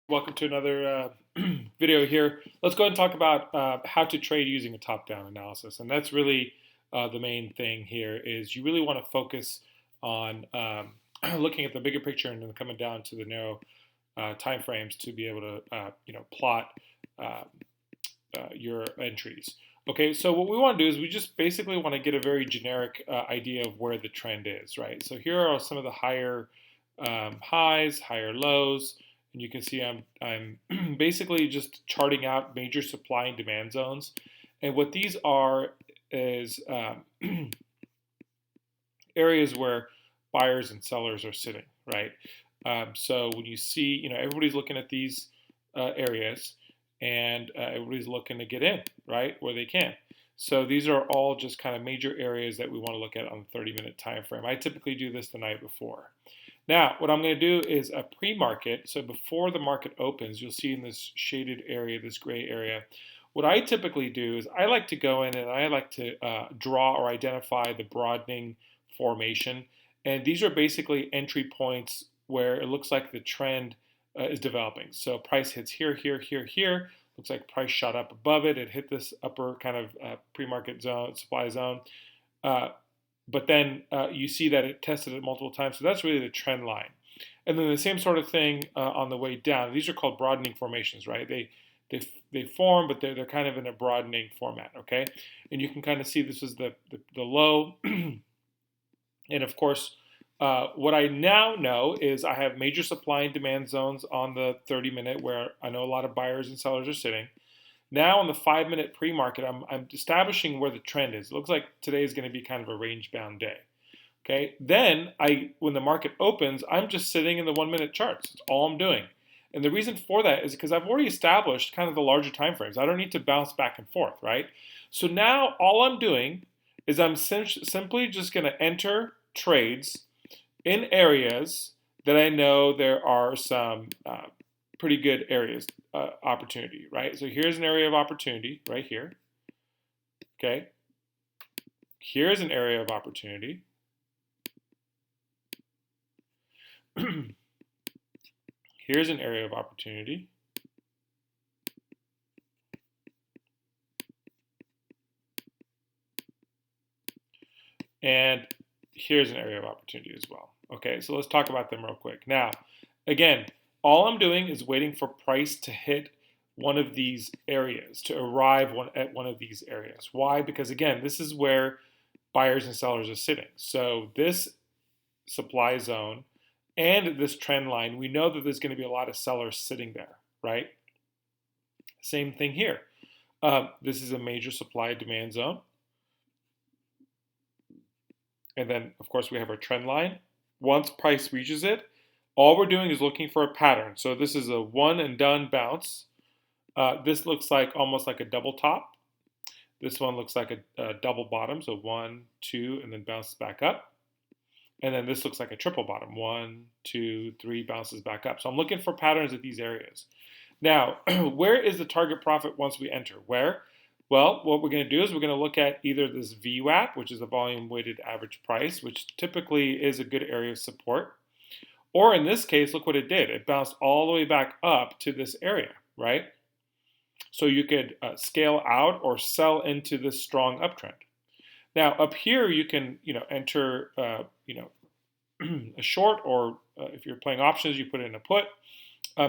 Welcome to another video here. Let's go ahead and talk about how to trade using a top-down analysis. And that's really the main thing here is you really want to focus on looking at the bigger picture and then coming down to the narrow time frames to be able to plot uh, your entries. Okay, so what we want to do is we just basically want to get a very generic idea of where the trend is, right? So here are some of the higher highs, higher lows, and you can see I'm basically just charting out major supply and demand zones. And what these are is areas where buyers and sellers are sitting, right? So when you see, everybody's looking at these areas, and everybody's looking to get in, right, where they can. So these are all just kind of major areas that we want to look at on the 30-minute time frame. I typically do this the night before. Now, what I'm going to do is a pre-market. So before the market opens, you'll see in this shaded area, this gray area, what I typically do is I like to go in and I like to draw or identify the broadening formation. And these are basically entry points where it looks like the trend is developing. So price hits here, here, here, here. Looks like price shot up above it. It hit this upper kind of pre-market zone, supply zone. But then you see that it tested it multiple times. So that's really the trend line. And then the same sort of thing on the way down. These are called broadening formations, right? They form, but they're kind of in a broadening format, okay? And you can kind of see this is the low. And of course, what I now know is I have major supply and demand zones on the 30-minute where I know a lot of buyers and sellers are sitting. Now on the 5-minute pre-market, I'm establishing where the trend is. It looks like today is going to be kind of a range-bound day. Okay. Then when the market opens, I'm just sitting in the 1-minute charts. That's all I'm doing. And the reason for that is because I've already established kind of the larger time frames. I don't need to bounce back and forth, right? So now all I'm doing is I'm simply just going to enter trades in areas that I know there are some pretty good areas opportunity, right? So here's an area of opportunity right here. Okay. Here's an area of opportunity. Here's an area of opportunity. And here's an area of opportunity as well. Okay, so let's talk about them real quick. Now, again, all I'm doing is waiting for price to hit one of these areas, to arrive at one of these areas. Why? Because again, this is where buyers and sellers are sitting. So this supply zone and this trend line, we know that there's going to be a lot of sellers sitting there, right? Same thing here. This is a major supply demand zone. And then, of course, we have our trend line. Once price reaches it, all we're doing is looking for a pattern. So this is a one and done bounce. This looks like almost like a double top. This one looks like a double bottom. So 1, 2, and then bounces back up. And then this looks like a triple bottom. 1, 2, 3, bounces back up. So I'm looking for patterns at these areas. Now, where is the target profit once we enter? Where? Well, what we're going to do is we're going to look at either this VWAP, which is a volume weighted average price, which typically is a good area of support. Or in this case, look what it did. It bounced all the way back up to this area, right? So you could scale out or sell into this strong uptrend. Now up here, you can enter a short, or if you're playing options, you put in a put.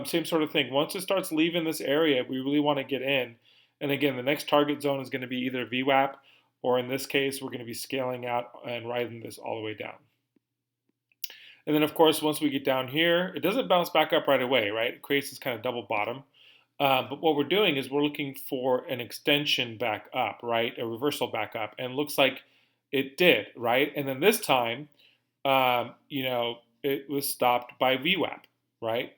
Same sort of thing. Once it starts leaving this area, we really want to get in. And again, the next target zone is going to be either VWAP, or in this case, we're going to be scaling out and riding this all the way down. And then, of course, once we get down here, it doesn't bounce back up right away, right? It creates this kind of double bottom. But what we're doing is we're looking for an extension back up, right? A reversal back up. And it looks like it did, right? And then this time, it was stopped by VWAP, right?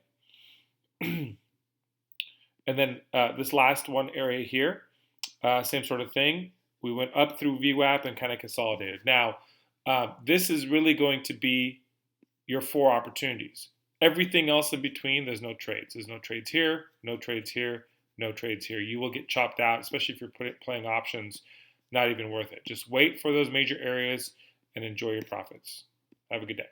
And then this last one area here, same sort of thing. We went up through VWAP and kind of consolidated. Now, this is really going to be your 4 opportunities. Everything else in between, there's no trades. There's no trades here, no trades here, no trades here. You will get chopped out, especially if you're playing options. Not even worth it. Just wait for those major areas and enjoy your profits. Have a good day.